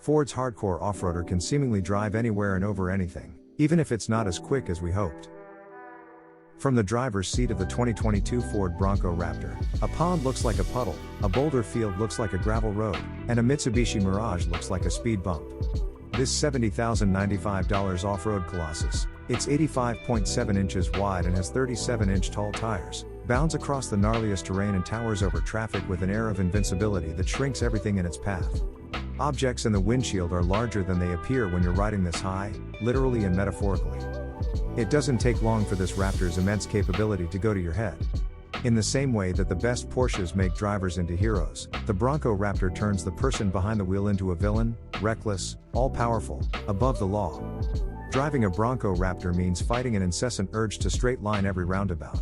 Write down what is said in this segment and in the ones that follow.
Ford's hardcore off-roader can seemingly drive anywhere and over anything, even if it's not as quick as we hoped. From the driver's seat of the 2022 Ford Bronco Raptor, a pond looks like a puddle, a boulder field looks like a gravel road, and a Mitsubishi Mirage looks like a speed bump. This $70,095 off-road colossus, it's 85.7 inches wide and has 37-inch tall tires, bounds across the gnarliest terrain and towers over traffic with an air of invincibility that shrinks everything in its path. Objects in the windshield are larger than they appear when you're riding this high, literally and metaphorically. It doesn't take long for this Raptor's immense capability to go to your head. In the same way that the best Porsches make drivers into heroes, the Bronco Raptor turns the person behind the wheel into a villain, reckless, all-powerful, above the law. Driving a Bronco Raptor means fighting an incessant urge to straight line every roundabout.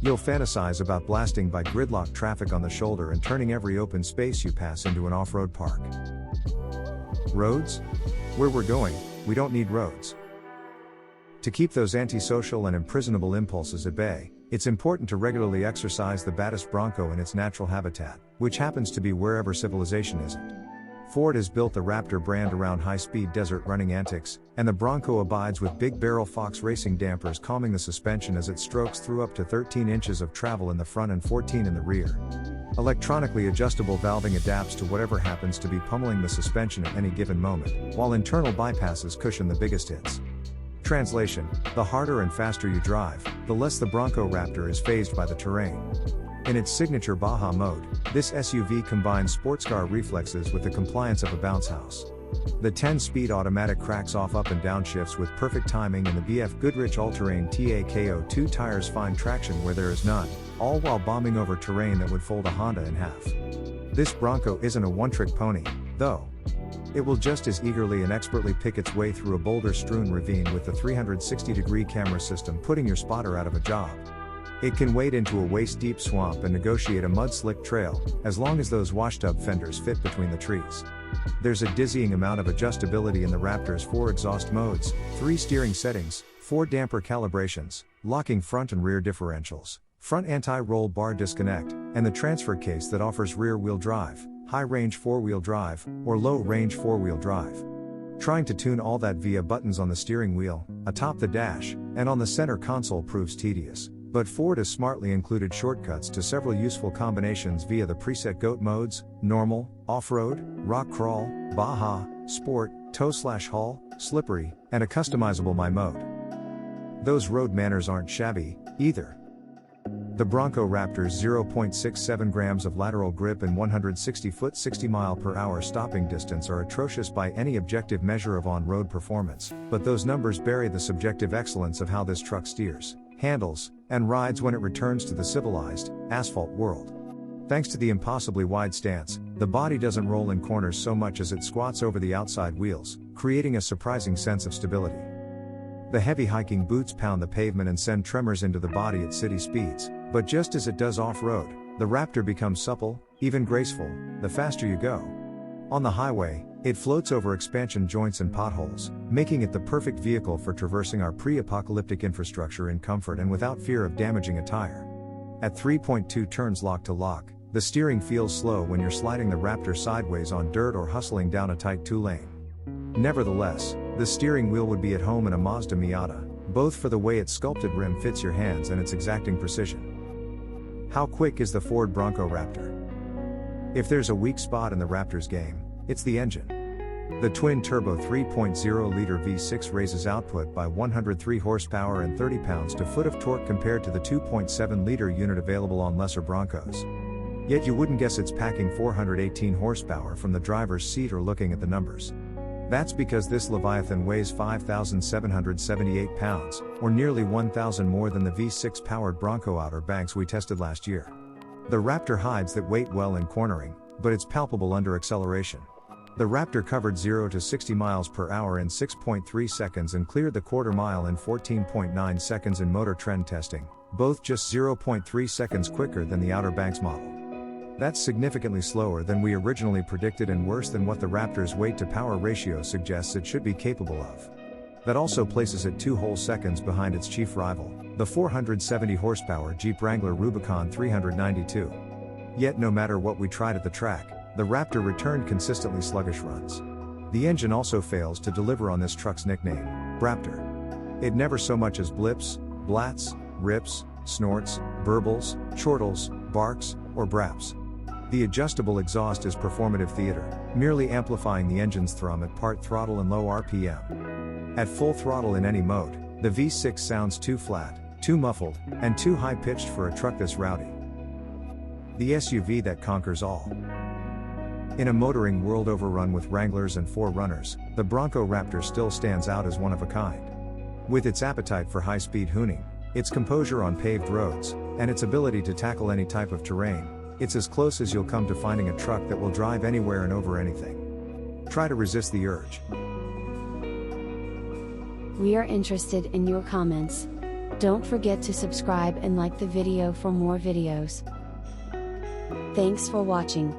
You'll fantasize about blasting by gridlock traffic on the shoulder and turning every open space you pass into an off-road park. Roads? Where we're going, we don't need roads. To keep those antisocial and imprisonable impulses at bay, it's important to regularly exercise the baddest Bronco in its natural habitat, which happens to be wherever civilization isn't. Ford has built the Raptor brand around high-speed desert running antics, and the Bronco abides with big barrel Fox racing dampers calming the suspension as it strokes through up to 13 inches of travel in the front and 14 in the rear. Electronically adjustable valving adapts to whatever happens to be pummeling the suspension at any given moment, while internal bypasses cushion the biggest hits. Translation: the harder and faster you drive, the less the Bronco Raptor is fazed by the terrain. In its signature Baja mode, this SUV combines sports car reflexes with the compliance of a bounce house. The 10-speed automatic cracks off up and down shifts with perfect timing, and the BF Goodrich all-terrain TAKO2 tires find traction where there is none, all while bombing over terrain that would fold a Honda in half. This Bronco isn't a one-trick pony, though. It will just as eagerly and expertly pick its way through a boulder-strewn ravine with the 360-degree camera system putting your spotter out of a job. It can wade into a waist-deep swamp and negotiate a mud-slick trail, as long as those washed-up fenders fit between the trees. There's a dizzying amount of adjustability in the Raptor's 4 exhaust modes, 3 steering settings, 4 damper calibrations, locking front and rear differentials, front anti-roll bar disconnect, and the transfer case that offers rear-wheel drive, high-range 4-wheel drive, or low-range 4-wheel drive. Trying to tune all that via buttons on the steering wheel, atop the dash, and on the center console proves tedious. But Ford has smartly included shortcuts to several useful combinations via the preset GOAT modes: normal, off-road, rock crawl, Baja, sport, tow/haul, slippery, and a customizable My mode. Those road manners aren't shabby, either. The Bronco Raptor's 0.67 grams of lateral grip and 160-foot 60-mile-per-hour stopping distance are atrocious by any objective measure of on-road performance, but those numbers bury the subjective excellence of how this truck steers, handles, and rides when it returns to the civilized, asphalt world. Thanks to the impossibly wide stance, the body doesn't roll in corners so much as it squats over the outside wheels, creating a surprising sense of stability. The heavy hiking boots pound the pavement and send tremors into the body at city speeds, but just as it does off-road, the Raptor becomes supple, even graceful, the faster you go. On the highway, it floats over expansion joints and potholes, making it the perfect vehicle for traversing our pre-apocalyptic infrastructure in comfort and without fear of damaging a tire. At 3.2 turns lock to lock, the steering feels slow when you're sliding the Raptor sideways on dirt or hustling down a tight 2-lane. Nevertheless, the steering wheel would be at home in a Mazda Miata, both for the way its sculpted rim fits your hands and its exacting precision. How quick is the Ford Bronco Raptor? If there's a weak spot in the Raptor's game, it's the engine. The twin-turbo 3.0-liter V6 raises output by 103 horsepower and 30 pounds-to-foot of torque compared to the 2.7-liter unit available on lesser Broncos. Yet you wouldn't guess it's packing 418 horsepower from the driver's seat or looking at the numbers. That's because this Leviathan weighs 5,778 pounds, or nearly 1,000 more than the V6-powered Bronco Outer Banks we tested last year. The Raptor hides that weight well in cornering, but it's palpable under acceleration. The Raptor covered 0 to 60 miles per hour in 6.3 seconds and cleared the quarter mile in 14.9 seconds in Motor Trend testing, both just 0.3 seconds quicker than the Outer Banks model. That's significantly slower than we originally predicted and worse than what the Raptor's weight-to-power ratio suggests it should be capable of. That also places it 2 whole seconds behind its chief rival, the 470 horsepower Jeep Wrangler Rubicon 392. Yet no matter what we tried at the track, the Raptor returned consistently sluggish runs. The engine also fails to deliver on this truck's nickname, Raptor. It never so much as blips, blats, rips, snorts, burbles, chortles, barks, or braps. The adjustable exhaust is performative theater, merely amplifying the engine's thrum at part throttle and low RPM. At full throttle in any mode, the V6 sounds too flat, too muffled, and too high-pitched for a truck this rowdy. The SUV that conquers all. In a motoring world overrun with Wranglers and 4Runners, the Bronco Raptor still stands out as one of a kind. With its appetite for high-speed hooning, its composure on paved roads, and its ability to tackle any type of terrain, it's as close as you'll come to finding a truck that will drive anywhere and over anything. Try to resist the urge. We are interested in your comments. Don't forget to subscribe and like the video for more videos. Thanks for watching.